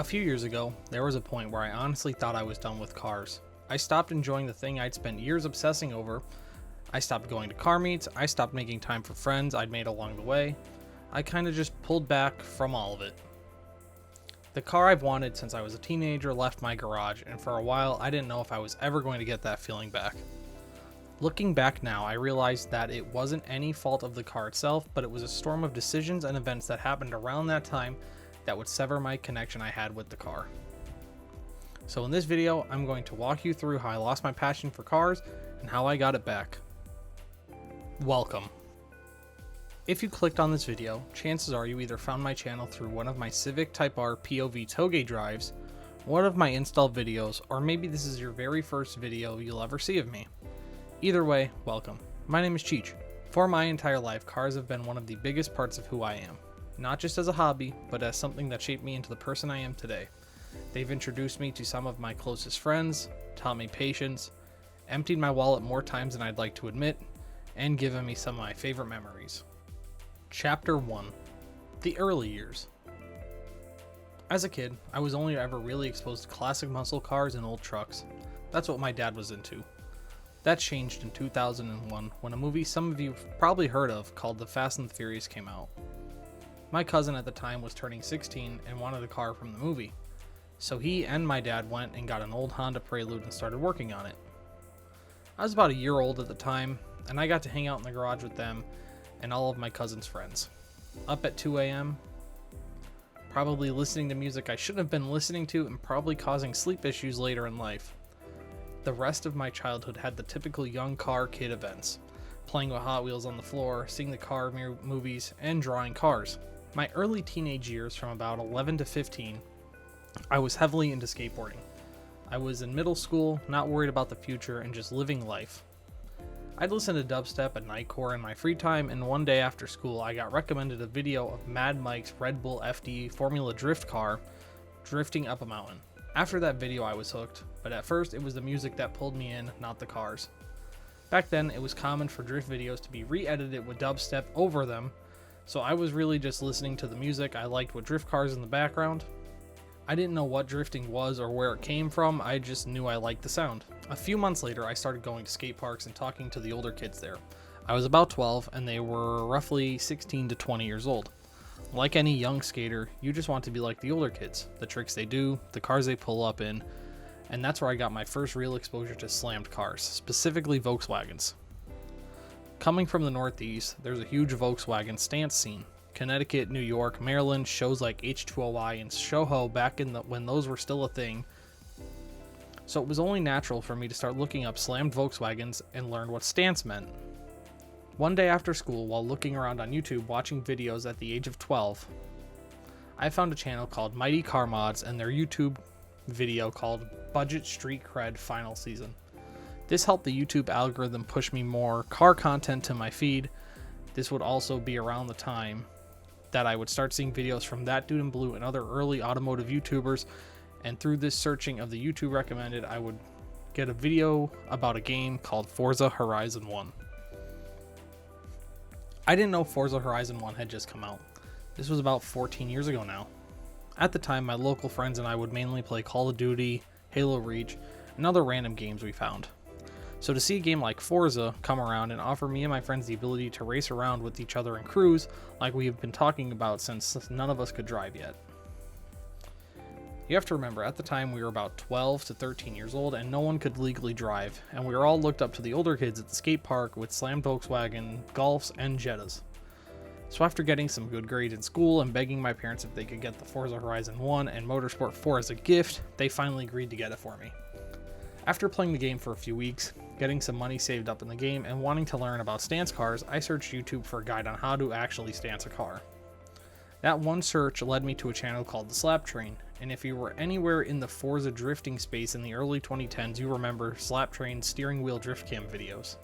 A few years ago, there was a point where I honestly thought I was done with cars. I stopped enjoying the thing I'd spent years obsessing over. I stopped going to car meets, I stopped making time for friends I'd made along the way. I kinda just pulled back from all of it. The car I've wanted since I was a teenager left my garage, and for a while I didn't know if I was ever going to get that feeling back. Looking back now, I realized that it wasn't any fault of the car itself, but it was a storm of decisions and events that happened around that time that would sever my connection I had with the car. So in this video, I'm going to walk you through how I lost my passion for cars and how I got it back. Welcome. If you clicked on this video, chances are you either found my channel through one of my Civic Type R POV toge drives, one of my install videos, or maybe this is your very first video you'll ever see of me. Either way, welcome. My name is Cheech. For my entire life, cars have been one of the biggest parts of who I am. Not just as a hobby, but as something that shaped me into the person I am today. They've introduced me to some of my closest friends, taught me patience, emptied my wallet more times than I'd like to admit, and given me some of my favorite memories. Chapter 1. The early years. As a kid, I was only ever really exposed to classic muscle cars and old trucks. That's what my dad was into. That changed in 2001 when a movie some of you have probably heard of called The Fast and the Furious came out. My cousin at the time was turning 16 and wanted a car from the movie, so he and my dad went and got an old Honda Prelude and started working on it. I was about a year old at the time, and I got to hang out in the garage with them and all of my cousin's friends. Up at 2 a.m., probably listening to music I shouldn't have been listening to and probably causing sleep issues later in life. The rest of my childhood had the typical young car kid events, playing with Hot Wheels on the floor, seeing the car movies, and drawing cars. My early teenage years, from about 11 to 15, I was heavily into skateboarding. I was in middle school, not worried about the future, and just living life. I'd listen to dubstep and nightcore in my free time, and one day after school I got recommended a video of Mad Mike's Red Bull FD Formula Drift car drifting up a mountain. After that video I was hooked, but at first it was the music that pulled me in, not the cars. Back then it was common for drift videos to be re-edited with dubstep over them, so I was really just listening to the music I liked with drift cars in the background. I didn't know what drifting was or where it came from, I just knew I liked the sound. A few months later I started going to skate parks and talking to the older kids there. I was about 12 and they were roughly 16 to 20 years old. Like any young skater, you just want to be like the older kids, the tricks they do, the cars they pull up in, and that's where I got my first real exposure to slammed cars, specifically Volkswagens. Coming from the Northeast, there's a huge Volkswagen stance scene. Connecticut, New York, Maryland, shows like H2OI and Shoho back in when those were still a thing. So it was only natural for me to start looking up slammed Volkswagens and learn what stance meant. One day after school, while looking around on YouTube watching videos at the age of 12, I found a channel called Mighty Car Mods and their YouTube video called Budget Street Cred Final Season. This helped the YouTube algorithm push me more car content to my feed. This would also be around the time that I would start seeing videos from That Dude in Blue and other early automotive YouTubers, and through this searching of the YouTube recommended, I would get a video about a game called Forza Horizon 1. I didn't know Forza Horizon 1 had just come out. This was about 14 years ago now. At the time, my local friends and I would mainly play Call of Duty, Halo Reach, and other random games we found. So to see a game like Forza come around and offer me and my friends the ability to race around with each other and cruise like we have been talking about since none of us could drive yet. You have to remember, at the time we were about 12 to 13 years old and no one could legally drive, and we were all looked up to the older kids at the skate park with slammed Volkswagen, Golfs, and Jettas. So after getting some good grades in school and begging my parents if they could get the Forza Horizon 1 and Motorsport 4 as a gift, they finally agreed to get it for me. After playing the game for a few weeks, getting some money saved up in the game, and wanting to learn about stance cars, I searched YouTube for a guide on how to actually stance a car. That one search led me to a channel called The Slap Train, and if you were anywhere in the Forza drifting space in the early 2010s, you remember Slap Train's steering wheel drift cam videos.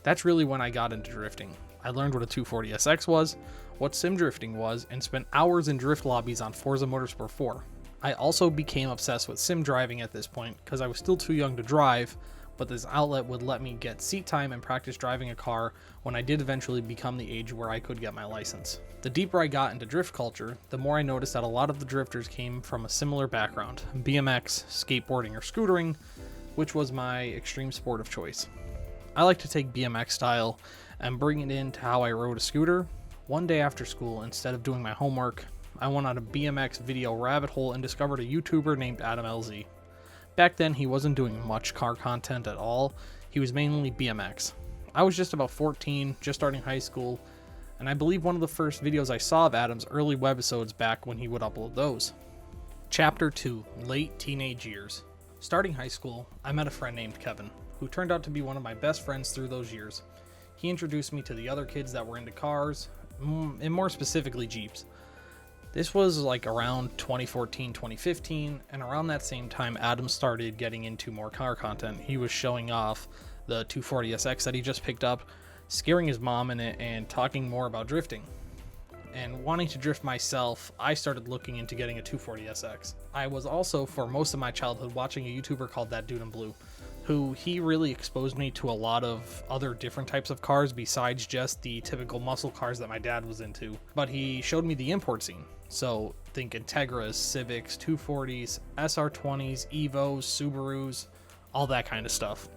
That's really when I got into drifting. I learned what a 240SX was, what sim drifting was, and spent hours in drift lobbies on Forza Motorsport 4. I also became obsessed with sim driving at this point because I was still too young to drive, but this outlet would let me get seat time and practice driving a car when I did eventually become the age where I could get my license. The deeper I got into drift culture, the more I noticed that a lot of the drifters came from a similar background: BMX, skateboarding, or scootering, which was my extreme sport of choice. I like to take BMX style and bring it into how I rode a scooter. One day after school, instead of doing my homework, I went on a BMX video rabbit hole and discovered a YouTuber named Adam LZ. Back then, he wasn't doing much car content at all. He was mainly BMX. I was just about 14, just starting high school, and I believe one of the first videos I saw of Adam's early webisodes back when he would upload those. Chapter 2, Late Teenage Years. Starting high school, I met a friend named Kevin, who turned out to be one of my best friends through those years. He introduced me to the other kids that were into cars, and more specifically Jeeps. This was like around 2014, 2015, and around that same time Adam started getting into more car content. He was showing off the 240SX that he just picked up, scaring his mom in it, and talking more about drifting. And wanting to drift myself, I started looking into getting a 240SX. I was also, for most of my childhood, watching a YouTuber called That Dude in Blue, who he really exposed me to a lot of other different types of cars besides just the typical muscle cars that my dad was into. But he showed me the import scene. So think Integras, Civics, 240s, SR20s, Evos, Subarus, all that kind of stuff.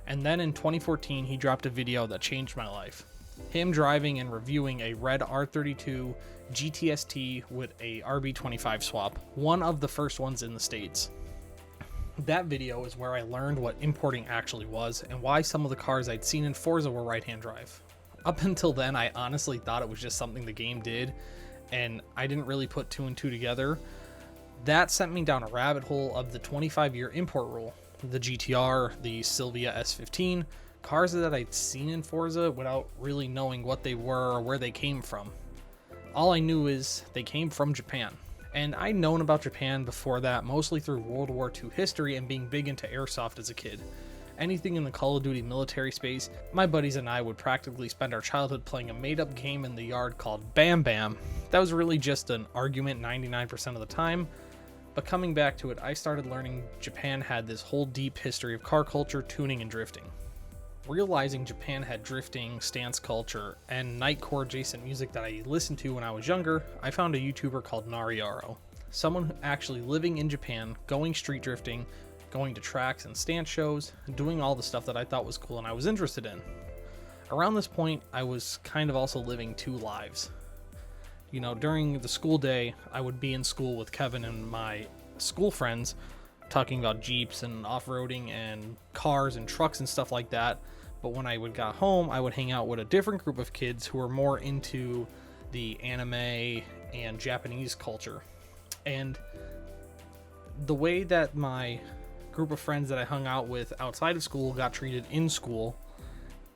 And then in 2014, he dropped a video that changed my life. Him driving and reviewing a red R32 GTST with a RB25 swap, one of the first ones in the States. That video is where I learned what importing actually was and why some of the cars I'd seen in Forza were right-hand drive. Up until then, I honestly thought it was just something the game did, and I didn't really put two and two together. That sent me down a rabbit hole of the 25-year import rule, the GTR, the Silvia S15, cars that I'd seen in Forza without really knowing what they were or where they came from. All I knew is they came from Japan. And I'd known about Japan before that, mostly through World War II history and being big into airsoft as a kid. Anything in the Call of Duty military space, my buddies and I would practically spend our childhood playing a made-up game in the yard called Bam Bam. That was really just an argument 99% of the time, but coming back to it, I started learning Japan had this whole deep history of car culture, tuning, and drifting. Realizing Japan had drifting, stance culture, and nightcore adjacent music that I listened to when I was younger, I found a YouTuber called Nariaro. Someone actually living in Japan, going street drifting, going to tracks and stance shows, doing all the stuff that I thought was cool and I was interested in. Around this point, I was kind of also living two lives. You know, during the school day, I would be in school with Kevin and my school friends, talking about Jeeps and off-roading and cars and trucks and stuff like that. But when I would got home, I would hang out with a different group of kids who were more into the anime and Japanese culture. And the way that my group of friends that I hung out with outside of school got treated in school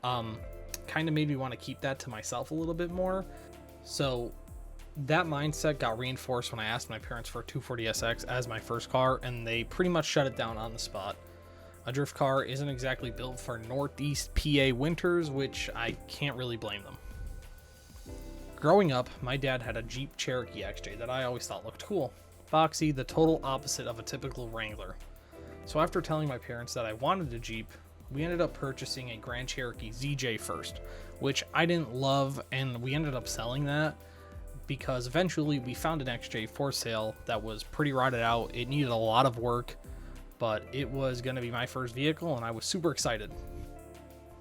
kind of made me want to keep that to myself a little bit more. So that mindset got reinforced when I asked my parents for a 240SX as my first car, and they pretty much shut it down on the spot. A drift car isn't exactly built for Northeast PA winters, which I can't really blame them. Growing up, my dad had a Jeep Cherokee XJ that I always thought looked cool. Boxy, the total opposite of a typical Wrangler. So after telling my parents that I wanted a Jeep, we ended up purchasing a Grand Cherokee ZJ first, which I didn't love, and we ended up selling that because eventually we found an XJ for sale that was pretty rotted out. It needed a lot of work, but it was going to be my first vehicle, and I was super excited.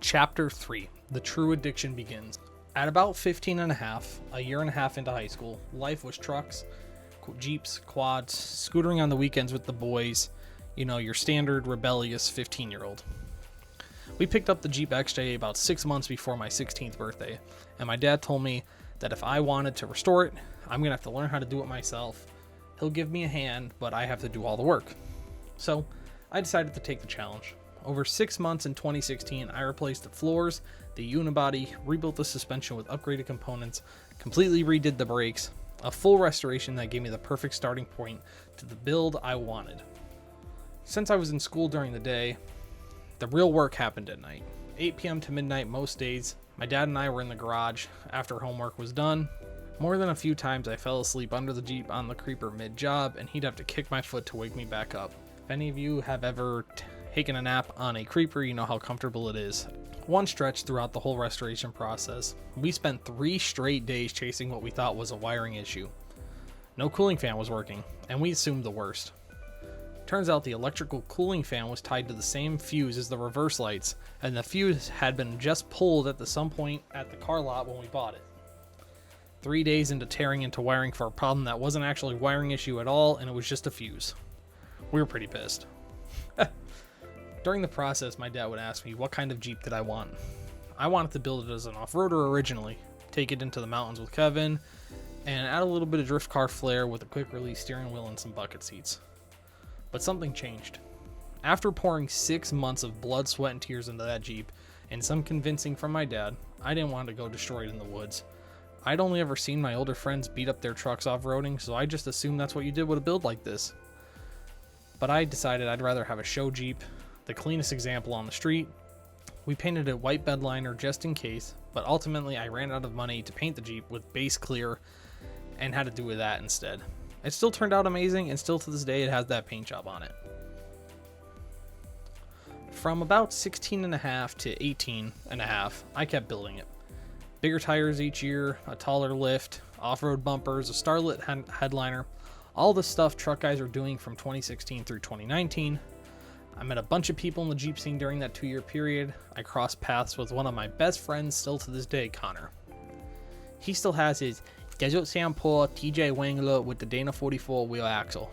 Chapter 3, The True Addiction Begins. At about 15 and a half, a year and a half into high school, life was trucks, Jeeps, quads, scootering on the weekends with the boys, you know, your standard rebellious 15-year-old. We picked up the Jeep XJ about 6 months before my 16th birthday, and my dad told me that if I wanted to restore it, I'm going to have to learn how to do it myself. He'll give me a hand, but I have to do all the work. So I decided to take the challenge. Over 6 months in 2016, I replaced the floors, the unibody, rebuilt the suspension with upgraded components, completely redid the brakes, a full restoration that gave me the perfect starting point to the build I wanted. Since I was in school during the day, the real work happened at night. 8 p.m. to midnight most days, my dad and I were in the garage after homework was done. More than a few times I fell asleep under the Jeep on the creeper mid-job, and he'd have to kick my foot to wake me back up. If any of you have ever taking a nap on a creeper, you know how comfortable it is. One stretch throughout the whole restoration process, we spent 3 straight days chasing what we thought was a wiring issue. No cooling fan was working, and we assumed the worst. Turns out the electrical cooling fan was tied to the same fuse as the reverse lights, and the fuse had been just pulled at some point at the car lot when we bought it. 3 days into tearing into wiring for a problem that wasn't actually a wiring issue at all, and it was just a fuse. We were pretty pissed. During the process, my dad would ask me what kind of Jeep did I want. I wanted to build it as an off-roader originally, take it into the mountains with Kevin, and add a little bit of drift car flair with a quick release steering wheel and some bucket seats. But something changed. After pouring 6 months of blood, sweat, and tears into that Jeep, and some convincing from my dad, I didn't want to go destroy it in the woods. I'd only ever seen my older friends beat up their trucks off-roading, so I just assumed that's what you did with a build like this. But I decided I'd rather have a show Jeep, the cleanest example on the street. We painted it white bed liner just in case, but ultimately I ran out of money to paint the Jeep with base clear and had to do with that instead. It still turned out amazing, and still to this day it has that paint job on it. From about 16.5 to 18.5, I kept building it. Bigger tires each year, a taller lift, off-road bumpers, a starlit headliner, all the stuff truck guys are doing from 2016 through 2019. I met a bunch of people in the Jeep scene during that 2-year period. I crossed paths with one of my best friends still to this day, Connor. He still has his Desert Sandpaw TJ Wangler with the Dana 44 wheel axle.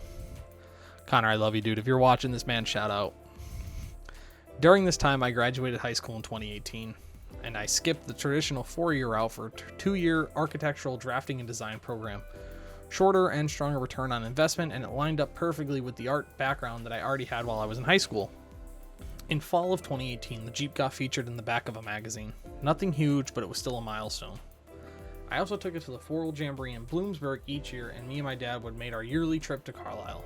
Connor, I love you, dude. If you're watching this, man, shout out. During this time, I graduated high school in 2018, and I skipped the traditional 4-year route for a 2-year architectural drafting and design program. Shorter and stronger return on investment, and it lined up perfectly with the art background that I already had while I was in high school. In fall of 2018, the Jeep got featured in the back of a magazine. Nothing huge, but it was still a milestone. I also took it to the 4-Wheel Jamboree in Bloomsburg each year, and me and my dad would make our yearly trip to Carlisle.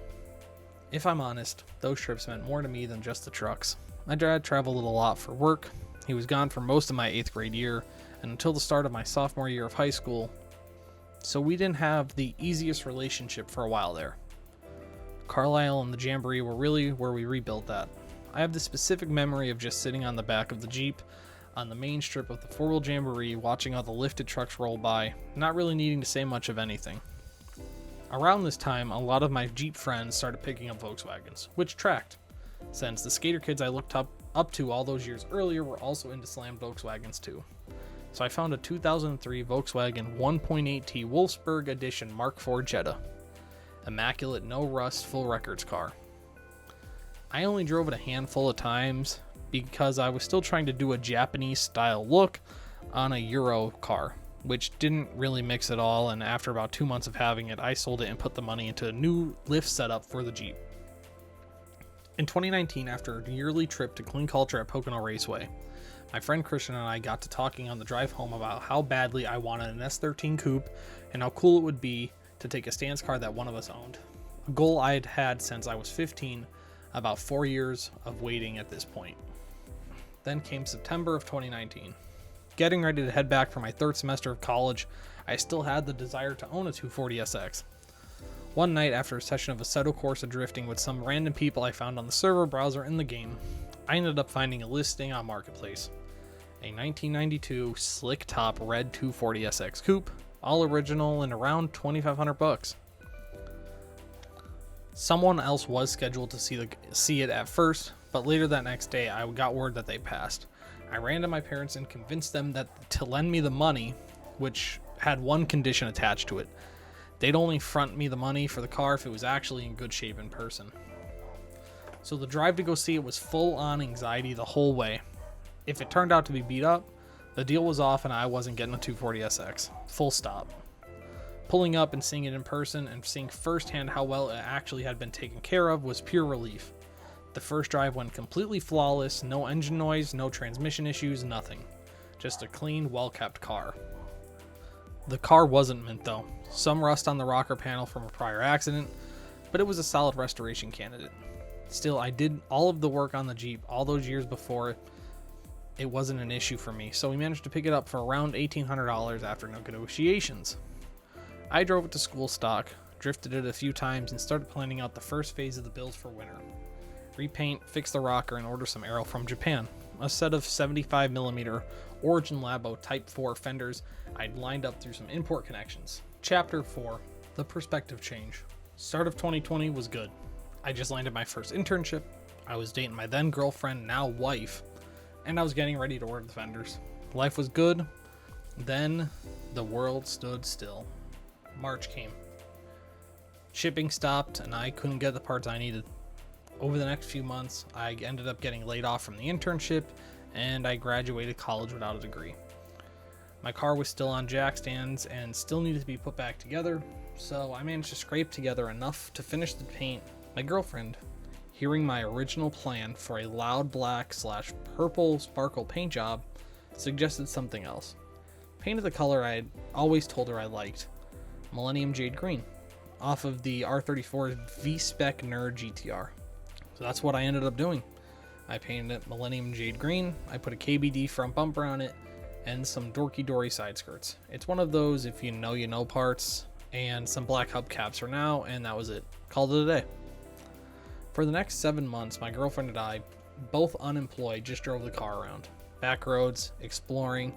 If I'm honest, those trips meant more to me than just the trucks. My dad traveled a lot for work. He was gone for most of my 8th grade year, and until the start of my sophomore year of high school, so we didn't have the easiest relationship for a while there. Carlisle and the Jamboree were really where we rebuilt that. I have the specific memory of just sitting on the back of the Jeep on the main strip of the 4-Wheel Jamboree, watching all the lifted trucks roll by, not really needing to say much of anything. Around this time, a lot of my Jeep friends started picking up Volkswagens, which tracked, since the skater kids I looked up to all those years earlier were also into slam Volkswagens too. So I found a 2003 Volkswagen 1.8T Wolfsburg Edition Mark IV Jetta. Immaculate, no rust, full records car. I only drove it a handful of times because I was still trying to do a Japanese style look on a Euro car, which didn't really mix at all, and after about 2 months of having it, I sold it and put the money into a new lift setup for the Jeep. In 2019, after a yearly trip to Clean Culture at Pocono Raceway, my friend Christian and I got to talking on the drive home about how badly I wanted an S13 coupe and how cool it would be to take a stance car that one of us owned. A goal I had had since I was 15, about 4 years of waiting at this point. Then came September of 2019. Getting ready to head back for my 3rd semester of college, I still had the desire to own a 240SX. One night after a session of Assetto Corsa drifting with some random people I found on the server browser in the game, I ended up finding a listing on Marketplace. A 1992 slick top red 240SX coupe, all original and around $2,500. Someone else was scheduled to see it at first, but later that next day I got word that they passed. I ran to my parents and convinced them that to lend me the money, which had one condition attached to it. They'd only front me the money for the car if it was actually in good shape in person. So the drive to go see it was full on anxiety the whole way. If it turned out to be beat up, the deal was off and I wasn't getting a 240SX. Full stop. Pulling up and seeing it in person and seeing firsthand how well it actually had been taken care of was pure relief. The first drive went completely flawless, no engine noise, no transmission issues, nothing. Just a clean, well-kept car. The car wasn't mint though. Some rust on the rocker panel from a prior accident, but it was a solid restoration candidate. Still, I did all of the work on the Jeep all those years before it wasn't an issue for me, so we managed to pick it up for around $1,800 after negotiations. I drove it to school stock, drifted it a few times, and started planning out the first phase of the build for winter. repaint, fix the rocker, and order some aero from Japan. A set of 75mm Origin Labo Type 4 fenders I'd lined up through some import connections. Chapter 4. The Perspective Change. Start of 2020 was good. I just landed my first internship, I was dating my then girlfriend, now wife, and I was getting ready to order the fenders. Life was good. Then the world stood still. March came. Shipping stopped and I couldn't get the parts I needed. Over the next few months, I ended up getting laid off from the internship and I graduated college without a degree. My car was still on jack stands and still needed to be put back together, so I managed to scrape together enough to finish the paint. My girlfriend, hearing my original plan for a loud black / purple sparkle paint job, suggested something else. Painted the color I had always told her I liked, Millennium Jade Green, off of the R34 V-Spec Nerd GTR. So that's what I ended up doing. I painted it Millennium Jade Green, I put a KBD front bumper on it, and some dorky dory side skirts. It's one of those if you know parts, and some black hubcaps for now, and that was it. Called it a day. For the next 7 months, my girlfriend and I, both unemployed, just drove the car around. Back roads, exploring,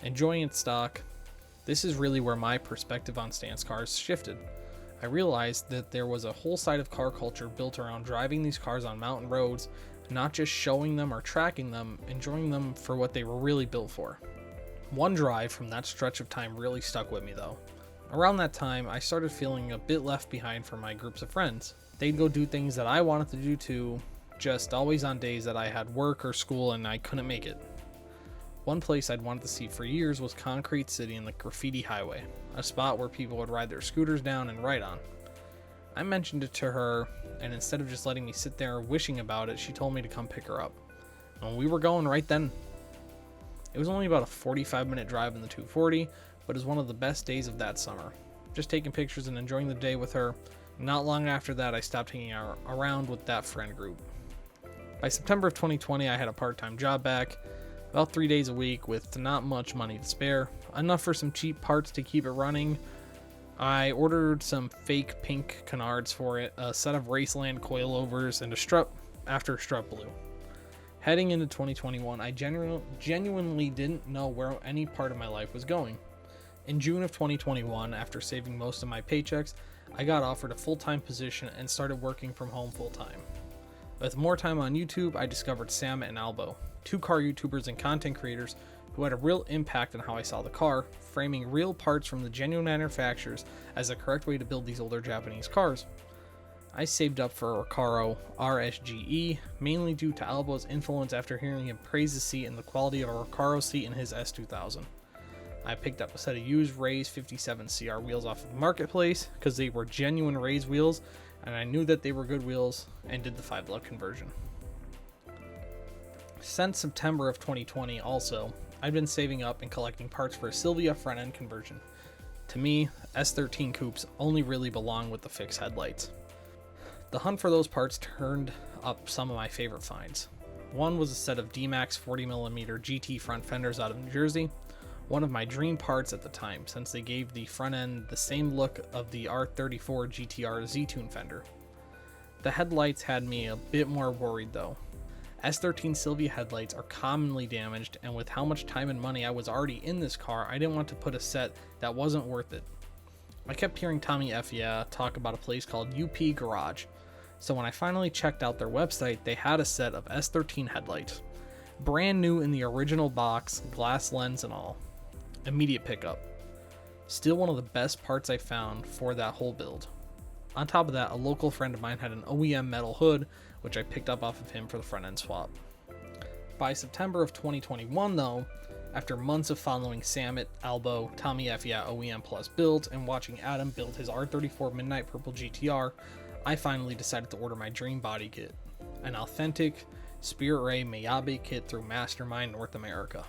enjoying its stock. This is really where my perspective on stance cars shifted. I realized that there was a whole side of car culture built around driving these cars on mountain roads, not just showing them or tracking them, enjoying them for what they were really built for. One drive from that stretch of time really stuck with me though. Around that time, I started feeling a bit left behind from my groups of friends. They'd go do things that I wanted to do too, just always on days that I had work or school and I couldn't make it. One place I'd wanted to see for years was Concrete City and the Graffiti Highway, a spot where people would ride their scooters down and ride on. I mentioned it to her, and instead of just letting me sit there wishing about it, she told me to come pick her up. And we were going right then. It was only about a 45-minute drive in the 240, but it was one of the best days of that summer. Just taking pictures and enjoying the day with her. Not long after that, I stopped hanging around with that friend group. By September of 2020, I had a part-time job back, about 3 days a week with not much money to spare, enough for some cheap parts to keep it running. I ordered some fake pink canards for it, a set of Raceland coilovers, and a strut after strut blue. Heading into 2021, I genuinely didn't know where any part of my life was going. In June of 2021, after saving most of my paychecks, I got offered a full-time position and started working from home full-time. With more time on YouTube, I discovered Sam and Albo, two car YouTubers and content creators who had a real impact on how I saw the car, framing real parts from the genuine manufacturers as the correct way to build these older Japanese cars. I saved up for a Recaro RSGE, mainly due to Albo's influence after hearing him praise the seat and the quality of a Recaro seat in his S2000. I picked up a set of used Rays 57 CR wheels off of Marketplace because they were genuine Rays wheels, and I knew that they were good wheels, and did the 5-lug conversion. Since September of 2020 also, I've been saving up and collecting parts for a Silvia front end conversion. To me, S13 coupes only really belong with the fixed headlights. The hunt for those parts turned up some of my favorite finds. One was a set of D-Max 40mm GT front fenders out of New Jersey, one of my dream parts at the time since they gave the front end the same look of the R34 GTR Z-Tune fender. The headlights had me a bit more worried though. S13 Silvia headlights are commonly damaged, and with how much time and money I was already in this car, I didn't want to put a set that wasn't worth it. I kept hearing Tommy F. talk about a place called UP Garage, so when I finally checked out their website, they had a set of S13 headlights. Brand new in the original box, glass lens and all. Immediate pickup. Still one of the best parts I found for that whole build. On top of that, a local friend of mine had an OEM metal hood, which I picked up off of him for the front end swap. By September of 2021 though, after months of following Samit, Albo, Tommy F. OEM Plus builds, and watching Adam build his R34 Midnight Purple GTR, I finally decided to order my dream body kit, an authentic Spirit Ray Miyabi kit through Mastermind North America.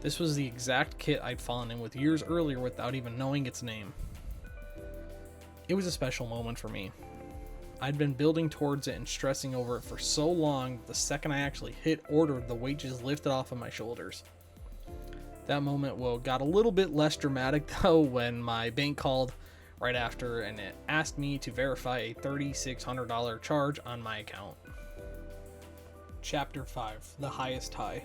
This was the exact kit I'd fallen in with years earlier without even knowing its name. It was a special moment for me. I'd been building towards it and stressing over it for so long, the second I actually hit order, the weight just lifted off of my shoulders. That moment got a little bit less dramatic though when my bank called right after and it asked me to verify a $3,600 charge on my account. Chapter 5, The Highest High.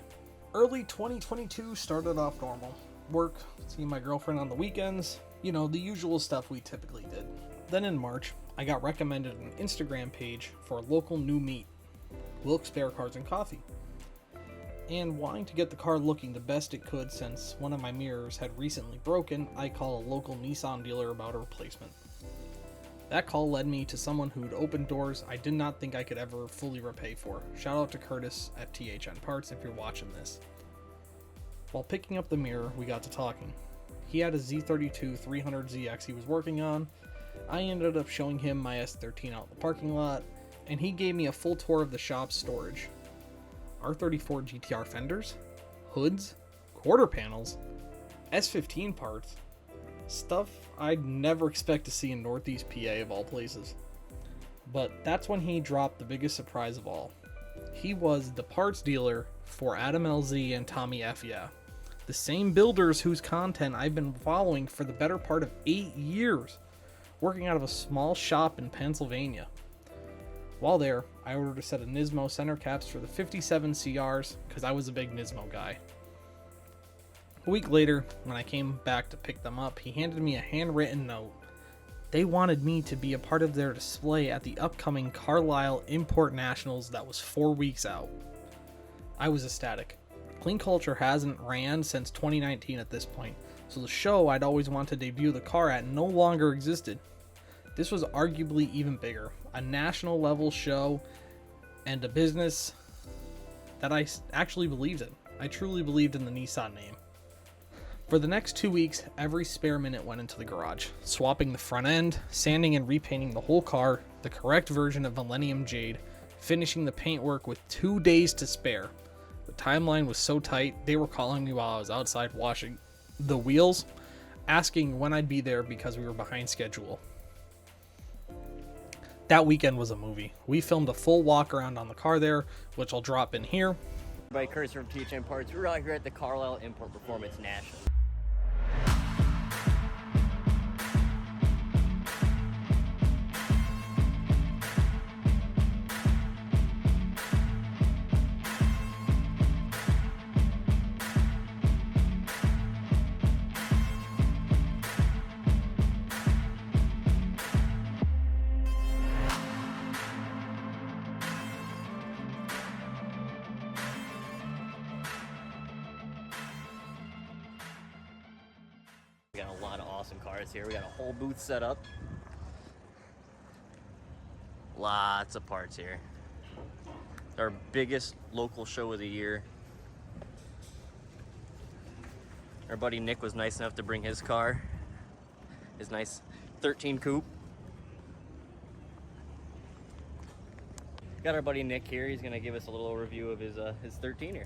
Early 2022 started off normal. Work, seeing my girlfriend on the weekends, you know, the usual stuff we typically did. Then in March, I got recommended an Instagram page for a local new meet, Wilkes Spare Cars and Coffee. And wanting to get the car looking the best it could since one of my mirrors had recently broken, I called a local Nissan dealer about a replacement. That call led me to someone who'd opened doors I did not think I could ever fully repay for. Shout out to Curtis at THN Parts if you're watching this. While picking up the mirror, we got to talking. He had a Z32 300ZX he was working on. I ended up showing him my S13 out in the parking lot, and he gave me a full tour of the shop's storage. R34 GTR fenders, hoods, quarter panels, S15 parts, stuff I'd never expect to see in Northeast PA of all places. But that's when he dropped the biggest surprise of all. He was the parts dealer for Adam LZ and Tommy F. Yeah, the same builders whose content I've been following for the better part of 8 years, working out of a small shop in Pennsylvania. While there, I ordered a set of Nismo center caps for the 57 CRs because I was a big Nismo guy. A week later, when I came back to pick them up, he handed me a handwritten note. They wanted me to be a part of their display at the upcoming Carlisle Import Nationals that was 4 weeks out. I was ecstatic. Clean Culture hasn't ran since 2019 at this point, so the show I'd always wanted to debut the car at no longer existed. This was arguably even bigger, a national level show and a business that I actually believed in. I truly believed in the Nissan name. For the next 2 weeks, every spare minute went into the garage, swapping the front end, sanding and repainting the whole car, the correct version of Millennium Jade, finishing the paintwork with 2 days to spare. The timeline was so tight, they were calling me while I was outside washing the wheels, asking when I'd be there because we were behind schedule. That weekend was a movie. We filmed a full walk around on the car there, which I'll drop in here. By Curtis from THN Parts, we're out here at the Carlisle Import Performance National. We got a lot of awesome cars here. We got a whole booth set up. Lots of parts here. Our biggest local show of the year. Our buddy Nick was nice enough to bring his car. His nice 13 coupe. Got our buddy Nick here. He's gonna give us a little overview of his 13er.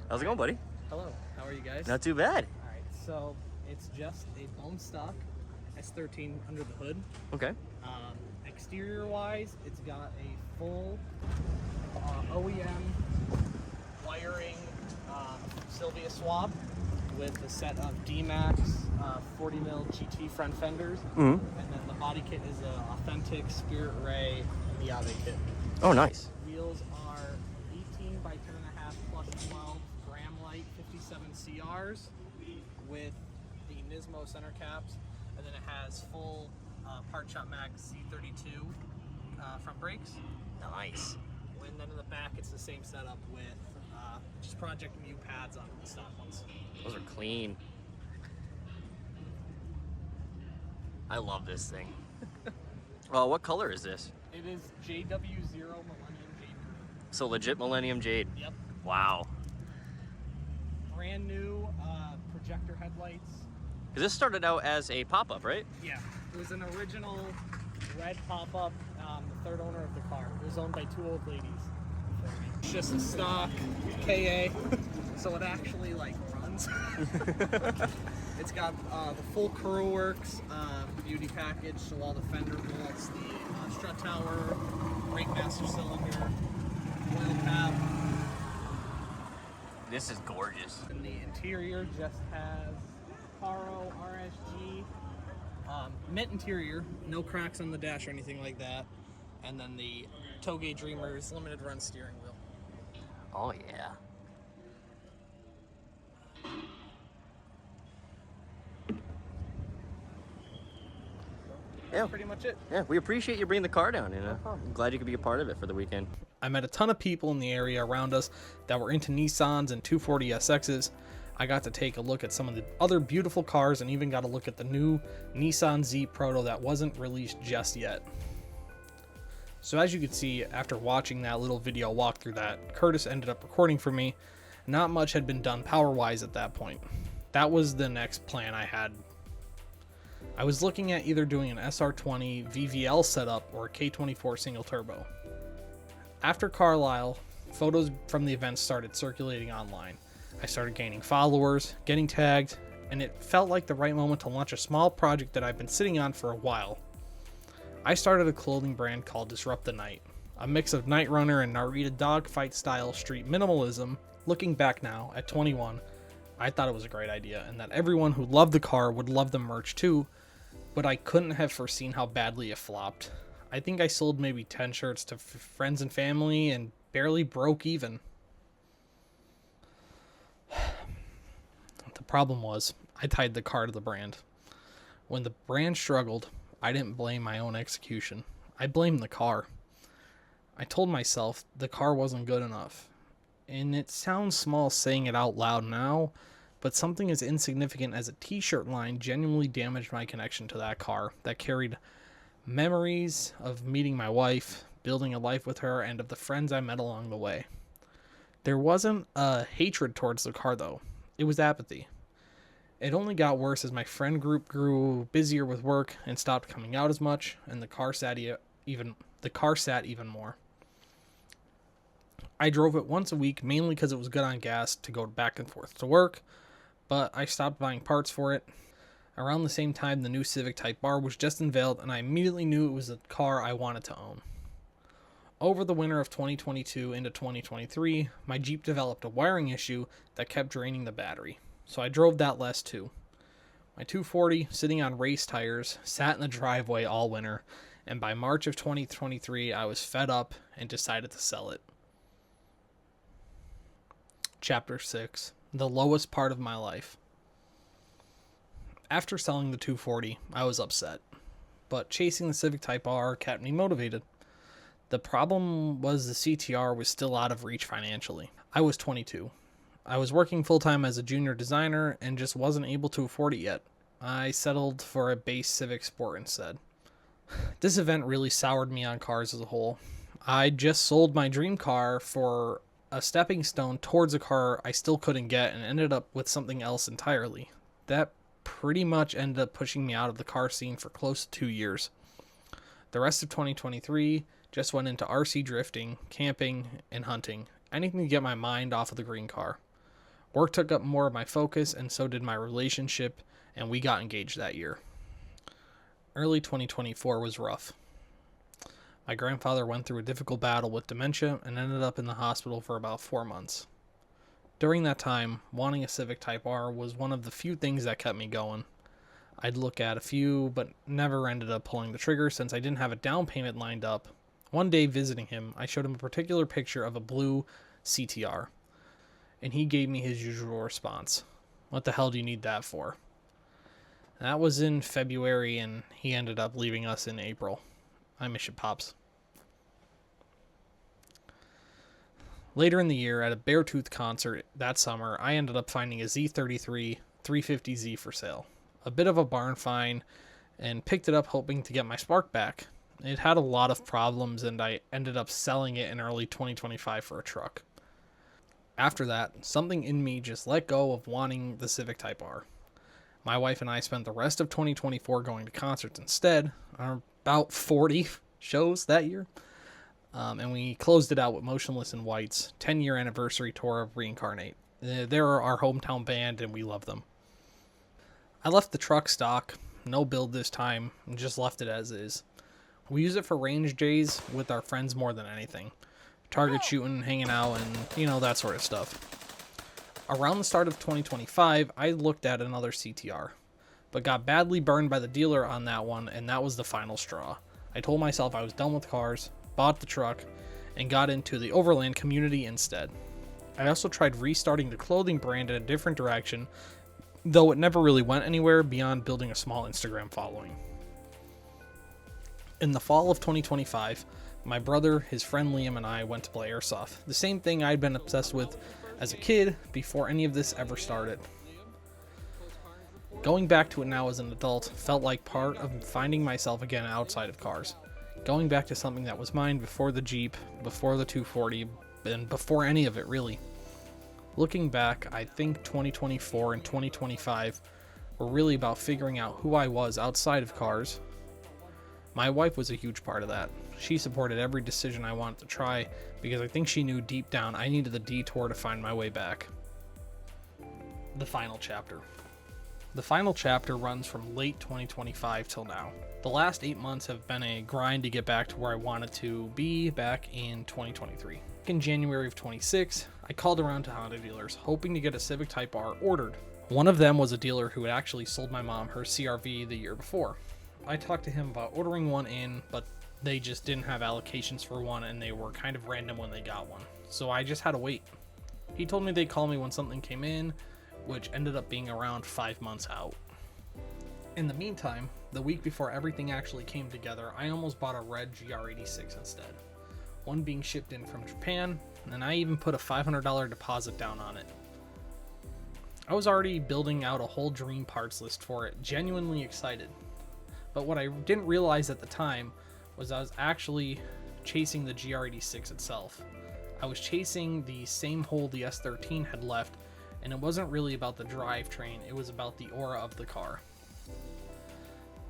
How's it going, buddy? Hello, how are you guys? Not too bad. Alright, so it's just a bone stock S13 under the hood. Okay. Exterior wise, it's got a full OEM wiring Sylvia swap with a set of D-Max 40mm GT front fenders. And then the body kit is an authentic Spirit Ray Miata kit. Oh, nice. Wheels are 18 by 10.5 plus 12 gram light 57 CRs with the Nismo center caps, and then it has full Part Shop Max C32 front brakes. Nice. And then in the back, it's the same setup with just Project Mu pads on the stock ones. Those are clean. I love this thing. What color is this? It is JW0 Millennium Jade. So legit Millennium Jade. Yep. Wow. Brand new projector headlights. Because this started out as a pop-up, right? Yeah. It was an original red pop-up, the third owner of the car. It was owned by two old ladies. It's just a stock KA, so it actually like runs. It's got the full Curl Works beauty package, so all the fender bolts, the strut tower, brake master cylinder, oil cap. This is gorgeous. And the interior just has Caro RSG, mint interior, no cracks on the dash or anything like that, and then the Toge Dreamers limited run steering wheel. Oh yeah. That's pretty much it. Yeah, we appreciate you bringing the car down, I'm glad you could be a part of it for the weekend. I met a ton of people in the area around us that were into Nissans and 240 SXs. I got to take a look at some of the other beautiful cars and even got a look at the new Nissan Z Proto that wasn't released just yet. So as you can see, after watching that little video walkthrough that Curtis ended up recording for me, not much had been done power-wise at that point. That was the next plan I had. I was looking at either doing an SR20 VVL setup or a K24 single turbo. After Carlisle, photos from the event started circulating online. I started gaining followers, getting tagged, and it felt like the right moment to launch a small project that I've been sitting on for a while. I started a clothing brand called Disrupt the Night, a mix of Night Runner and Narita dogfight style street minimalism. Looking back now, at 21, I thought it was a great idea and that everyone who loved the car would love the merch too, but I couldn't have foreseen how badly it flopped. I think I sold maybe 10 shirts to friends and family and barely broke even. The problem was, I tied the car to the brand. When the brand struggled, I didn't blame my own execution. I blamed the car. I told myself the car wasn't good enough. And it sounds small saying it out loud now, but something as insignificant as a t-shirt line genuinely damaged my connection to that car that carried memories of meeting my wife, building a life with her, and of the friends I met along the way. There wasn't a hatred towards the car though. It was apathy. It only got worse as my friend group grew busier with work and stopped coming out as much, and the car sat even more. I drove it once a week, mainly because it was good on gas to go back and forth to work, but I stopped buying parts for it. Around the same time, the new Civic Type R was just unveiled, and I immediately knew it was a car I wanted to own. Over the winter of 2022 into 2023, my Jeep developed a wiring issue that kept draining the battery, so I drove that less too. My 240, sitting on race tires, sat in the driveway all winter, and by March of 2023, I was fed up and decided to sell it. Chapter 6. The lowest part of my life. After selling the 240, I was upset, but chasing the Civic Type R kept me motivated. The problem was the CTR was still out of reach financially. I was 22. I was working full-time as a junior designer and just wasn't able to afford it yet. I settled for a base Civic Sport instead. This event really soured me on cars as a whole. I just sold my dream car for a stepping stone towards a car I still couldn't get and ended up with something else entirely. That pretty much ended up pushing me out of the car scene for close to 2 years. The rest of 2023 just went into RC drifting, camping, and hunting. Anything to get my mind off of the green car. Work took up more of my focus, and so did my relationship, and we got engaged that year. Early 2024 was rough. My grandfather went through a difficult battle with dementia and ended up in the hospital for about 4 months. During that time, wanting a Civic Type R was one of the few things that kept me going. I'd look at a few, but never ended up pulling the trigger since I didn't have a down payment lined up. One day visiting him, I showed him a particular picture of a blue CTR, and he gave me his usual response. What the hell do you need that for? That was in February, and he ended up leaving us in April. I miss you, Pops. Later in the year, at a Beartooth concert that summer, I ended up finding a Z33 350Z for sale. A bit of a barn find, and picked it up hoping to get my spark back. It had a lot of problems, and I ended up selling it in early 2025 for a truck. After that, something in me just let go of wanting the Civic Type R. My wife and I spent the rest of 2024 going to concerts instead, about 40 shows that year. And we closed it out with Motionless in White's 10-year anniversary tour of Reincarnate. They're our hometown band, and we love them. I left the truck stock, no build this time, and just left it as is. We use it for range days with our friends more than anything. Target shooting, hanging out, and, that sort of stuff. Around the start of 2025, I looked at another CTR, but got badly burned by the dealer on that one, and that was the final straw. I told myself I was done with cars, bought the truck, and got into the overland community instead. I also tried restarting the clothing brand in a different direction, though it never really went anywhere beyond building a small Instagram following. In the fall of 2025, my brother, his friend Liam, and I went to play airsoft, the same thing I'd been obsessed with as a kid before any of this ever started. Going back to it now as an adult felt like part of finding myself again outside of cars. Going back to something that was mine before the Jeep, before the 240, and before any of it really. Looking back, I think 2024 and 2025 were really about figuring out who I was outside of cars. My wife was a huge part of that. She supported every decision I wanted to try because I think she knew deep down I needed the detour to find my way back. The final chapter. The final chapter runs from late 2025 till now. The last 8 months have been a grind to get back to where I wanted to be back in 2023. In January of 26, I called around to Honda dealers, hoping to get a Civic Type R ordered. One of them was a dealer who had actually sold my mom her CR-V the year before. I talked to him about ordering one in, but they just didn't have allocations for one and they were kind of random when they got one. So I just had to wait. He told me they'd call me when something came in, which ended up being around 5 months out. In the meantime, the week before everything actually came together, I almost bought a red GR86 instead. One being shipped in from Japan, and I even put a $500 deposit down on it. I was already building out a whole dream parts list for it, genuinely excited. But what I didn't realize at the time was I was actually chasing the GR86 itself. I was chasing the same hole the S13 had left, and it wasn't really about the drivetrain, it was about the aura of the car.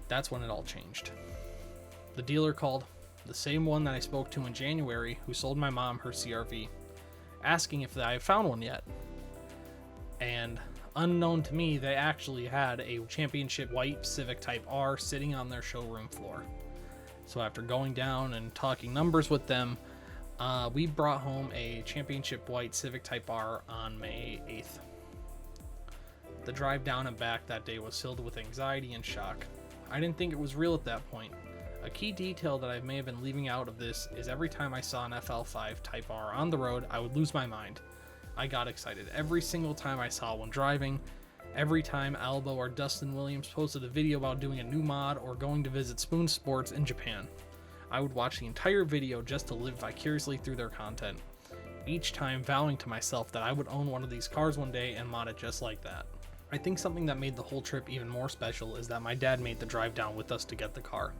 That's when it all changed. The dealer called, the same one that I spoke to in January, who sold my mom her CR-V, asking if I had found one yet. And unknown to me, they actually had a championship white Civic Type R sitting on their showroom floor. So after going down and talking numbers with them, we brought home a championship white Civic Type R on May 8th. The drive down and back that day was filled with anxiety and shock. I didn't think it was real at that point. A key detail that I may have been leaving out of this is every time I saw an FL5 Type R on the road, I would lose my mind. I got excited every single time I saw one driving. Every time Albo or Dustin Williams posted a video about doing a new mod or going to visit Spoon Sports in Japan, I would watch the entire video just to live vicariously through their content, each time vowing to myself that I would own one of these cars one day and mod it just like that. I think something that made the whole trip even more special is that my dad made the drive down with us to get the car.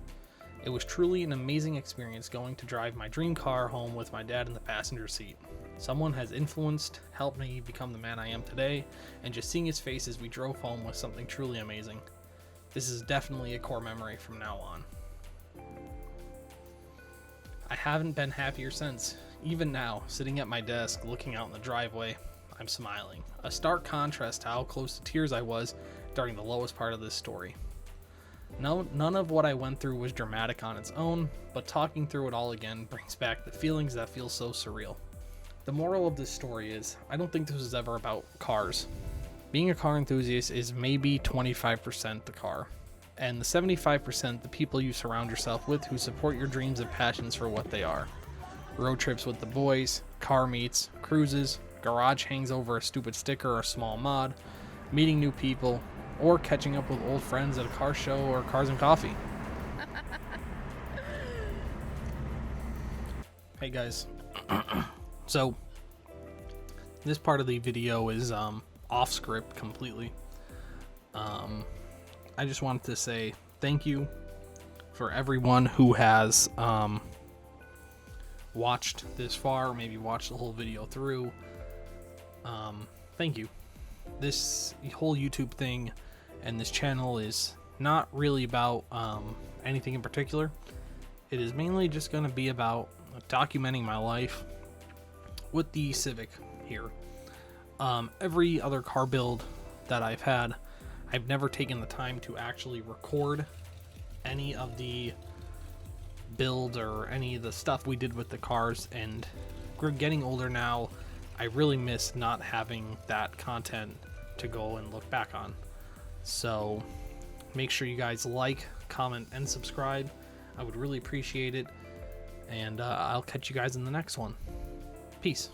It was truly an amazing experience going to drive my dream car home with my dad in the passenger seat. Someone has influenced, helped me become the man I am today, and just seeing his face as we drove home was something truly amazing. This is definitely a core memory from now on. I haven't been happier since. Even now, sitting at my desk, looking out in the driveway, I'm smiling. A stark contrast to how close to tears I was during the lowest part of this story. None of what I went through was dramatic on its own, but talking through it all again brings back the feelings that feel so surreal. The moral of this story is, I don't think this was ever about cars. Being a car enthusiast is maybe 25% the car, and the 75% the people you surround yourself with who support your dreams and passions for what they are. Road trips with the boys, car meets, cruises, garage hangs over a stupid sticker or a small mod, meeting new people, or catching up with old friends at a car show or Cars and Coffee. Hey guys. So, this part of the video is off script completely. I just wanted to say thank you for everyone who has watched this far, maybe watched the whole video through. Thank you. This whole YouTube thing and this channel is not really about anything in particular. It is mainly just going to be about documenting my life with the Civic here. Every other car build that I've had, I've never taken the time to actually record any of the build or any of the stuff we did with the cars, and we're getting older now. I really miss not having that content to go and look back on. So make sure you guys like, comment, and subscribe. I would really appreciate it. And I'll catch you guys in the next one. Peace.